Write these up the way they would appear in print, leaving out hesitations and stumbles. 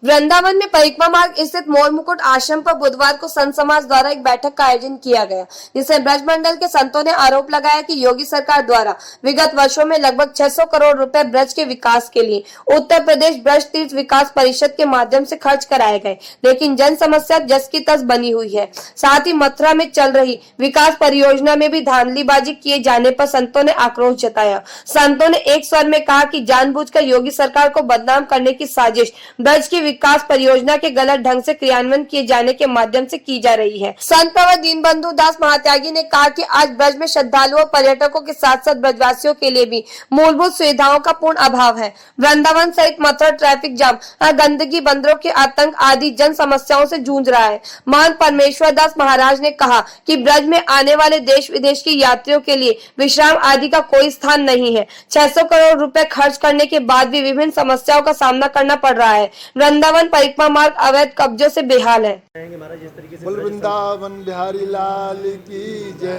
वृंदावन में परिक्रमा मार्ग स्थित मोर मुकुट आश्रम पर बुधवार को संत समाज द्वारा एक बैठक का आयोजन किया गया, जिसमें ब्रज मंडल के संतों ने आरोप लगाया कि योगी सरकार द्वारा विगत वर्षों में लगभग 600 करोड़ रुपए ब्रज के विकास के लिए उत्तर प्रदेश ब्रज तीर्थ विकास परिषद के माध्यम से खर्च कराए गए, लेकिन जन समस्या जस की तस बनी हुई है। साथ ही मथुरा में चल रही विकास परियोजना में भी धांधलीबाजी किए जाने पर संतों ने आक्रोश जताया। संतों ने एक स्वर में कहा कि जानबूझकर योगी सरकार को बदनाम करने की साजिश ब्रज की विकास परियोजना के गलत ढंग से क्रियान्वयन किए जाने के माध्यम से की जा रही है। संत प्रवर दीनबंधु दास महात्यागी ने कहा कि आज ब्रज में श्रद्धालुओं और पर्यटकों के साथ साथ ब्रजवासियों के लिए भी मूलभूत सुविधाओं का पूर्ण अभाव है। वृंदावन सहित मथुरा ट्रैफिक जाम, गंदगी, बंदरों के आतंक आदि जन समस्याओं से जूझ रहा है। महंत परमेश्वर दास महाराज ने कहा कि ब्रज में आने वाले देश विदेश के यात्रियों के लिए विश्राम आदि का कोई स्थान नहीं है। 600 करोड़ रुपए खर्च करने के बाद भी विभिन्न समस्याओं का सामना करना पड़ रहा है। वृंदावन परिक्रमा मार्ग अवैध कब्जों से बेहाल है। बोल वृंदावन बिहारी लाल की जय।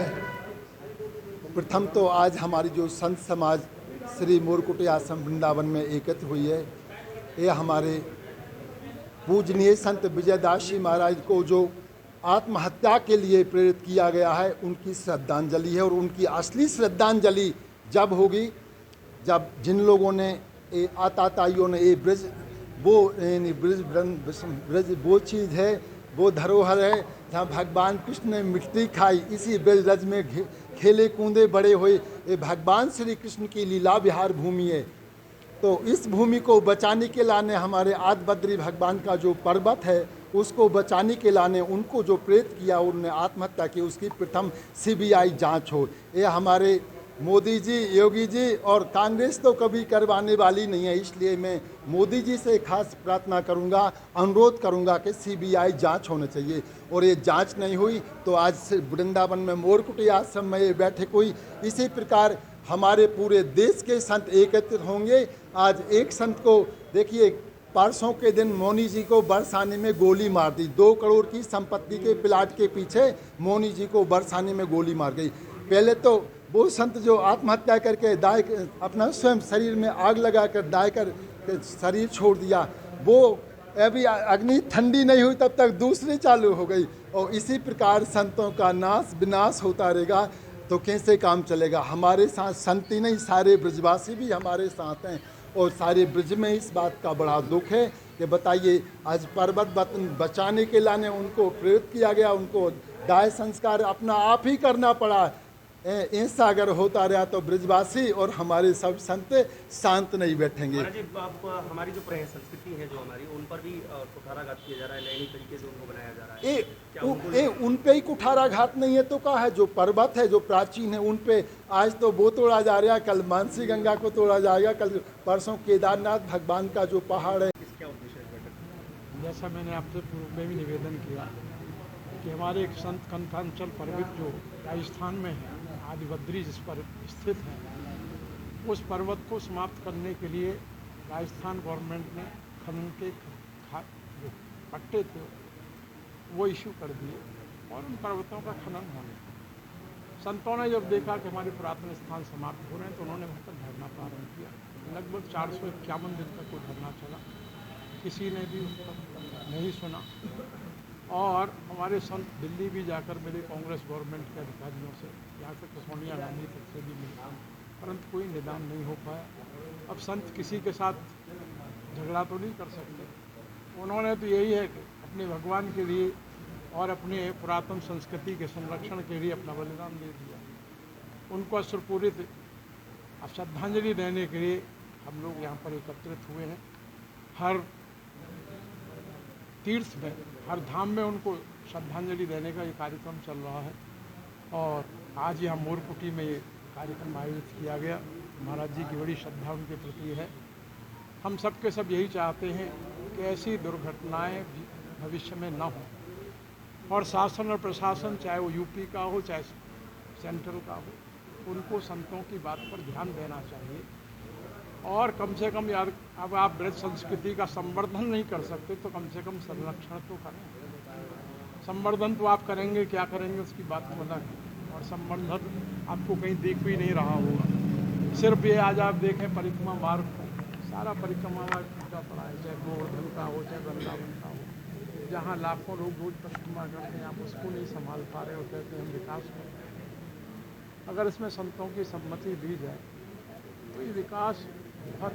प्रथम तो आज हमारी जो संत समाज श्री मोरकुटी आश्रम वृंदावन में एकत्र हुई है, ये हमारे पूजनीय संत विजयदास जी महाराज को जो आत्महत्या के लिए प्रेरित किया गया है, उनकी श्रद्धांजलि है। और उनकी असली श्रद्धांजलि जब होगी जब जिन लोगों ने आताताइयों ने ये ब्रज वो चीज़ है, वो धरोहर है जहाँ भगवान कृष्ण ने मिट्टी खाई, इसी ब्रज में खेले कूदे बड़े हुए, ये भगवान श्री कृष्ण की लीला विहार भूमि है। तो इस भूमि को बचाने के लाने हमारे आदि बद्री भगवान का जो पर्वत है, उसको बचाने के लाने उनको जो प्रेरित किया, उन्होंने आत्महत्या की, उसकी प्रथम सीबीआई जांच हो। ये हमारे मोदी जी, योगी जी और कांग्रेस तो कभी करवाने वाली नहीं है। इसलिए मैं मोदी जी से खास प्रार्थना करूंगा, अनुरोध करूंगा कि सीबीआई जांच होना चाहिए। और ये जांच नहीं हुई तो आज वृंदावन में मोरकुटी आश्रम में ये बैठक हुई। इसी प्रकार हमारे पूरे देश के संत एकत्रित होंगे। आज एक संत को देखिए, परसों के दिन मौनी जी को बरसाने में गोली मार दी। 2 करोड़ की संपत्ति के प्लाट के पीछे मौनी जी को बरसाने में गोली मार गई। पहले तो वो संत जो आत्महत्या करके दाय अपना स्वयं शरीर में आग लगाकर दाय कर शरीर छोड़ दिया, वो अभी अग्नि ठंडी नहीं हुई तब तक दूसरी चालू हो गई। और इसी प्रकार संतों का नाश विनाश होता रहेगा तो कैसे काम चलेगा। हमारे साथ संत ही नहीं, सारे ब्रजवासी भी हमारे साथ हैं। और सारे ब्रज में इस बात का बड़ा दुख है कि बताइए, आज पर्वत बचाने के लाने उनको प्रेरित किया गया, उनको दाह संस्कार अपना आप ही करना पड़ा। ऐसा अगर होता रहा तो ब्रजवासी और हमारे सब संत शांत नहीं बैठेंगे। आप हमारी जो संस्कृति है, जो हमारी, उन पर भी कुठाराघात किया जा रहा है, नए तरीके से उनको बनाया जा रहा है। उन पे ही कुठाराघात नहीं है तो क्या है, जो पर्वत है, जो प्राचीन है, उन पे आज तो वो तोड़ा जा रहा है, कल मानसी गंगा को तोड़ा जाएगा, कल परसों केदारनाथ भगवान का जो पहाड़ है। क्या उद्देश्य है बैठक? जैसा मैंने आपसे पूर्व में भी निवेदन किया कि हमारे एक संत कंठांचल पर्वत जो राजस्थान में है, आदि बद्री जिस पर स्थित है, उस पर्वत को समाप्त करने के लिए राजस्थान गवर्नमेंट ने खनन के जो पट्टे थे वो इशू कर दिए और उन पर्वतों का खनन होने। संतों ने जब देखा कि हमारे पुरातन स्थान समाप्त हो रहे हैं तो उन्होंने वहाँ पर धरना प्रारंभ किया। लगभग 451 दिन तक वो धरना चला, किसी ने भी उस पर नहीं सुना। और हमारे संत दिल्ली भी जाकर मिले कांग्रेस गवर्नमेंट के अधिकारियों से, यहाँ तक सोनिया गांधी तक से भी मिले, परंतु कोई निदान नहीं हो पाया। अब संत किसी के साथ झगड़ा तो नहीं कर सकते। उन्होंने तो यही है कि अपने भगवान के लिए और अपने पुरातन संस्कृति के संरक्षण के लिए अपना बलिदान दे दिया। उनको अश्रुपूरित श्रद्धांजलि देने के लिए हम लोग यहाँ पर एकत्रित हुए हैं। हर तीर्थ में, हर धाम में उनको श्रद्धांजलि देने का ये कार्यक्रम चल रहा है। और आज यहाँ मोरकुटी में ये कार्यक्रम आयोजित किया गया। महाराज जी की बड़ी श्रद्धा उनके प्रति है। हम सब के सब यही चाहते हैं कि ऐसी दुर्घटनाएं भविष्य में न हों। और शासन और प्रशासन, चाहे वो यूपी का हो चाहे सेंट्रल का हो, उनको संतों की बात पर ध्यान देना चाहिए। और कम से कम यार, अब आप ब्रज संस्कृति का संवर्धन नहीं कर सकते तो कम से कम संरक्षण तो करें। संवर्धन तो आप करेंगे, क्या करेंगे उसकी बात तो अलग है। और संवर्धन आपको कहीं दिख भी नहीं रहा होगा। सिर्फ ये आज आप देखें परिक्रमा मार्ग, सारा परिक्रमा मार्ग का पड़ा है, चाहे गोवर्धन का हो, चाहे वृंदावन का हो, जहाँ लाखों लोग रोज परिक्रमा करते हैं, आप उसको नहीं संभाल पा रहे हो, कहते हैं हम विकास कर रहे हैं। अगर इसमें संतों की सम्मति दी जाए तो ये विकास बहुत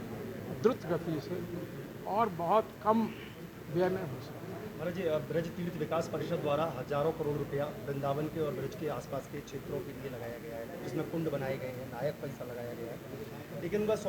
द्रुत गति से और बहुत कम व्यय में हो सकता है। महाराज जी, ब्रज तीर्थ विकास परिषद द्वारा हजारों करोड़ रुपया वृंदावन के और ब्रज के आसपास के क्षेत्रों के लिए लगाया गया है, जिसमें कुंड बनाए गए हैं, नायक पैसा लगाया गया है, लेकिन बस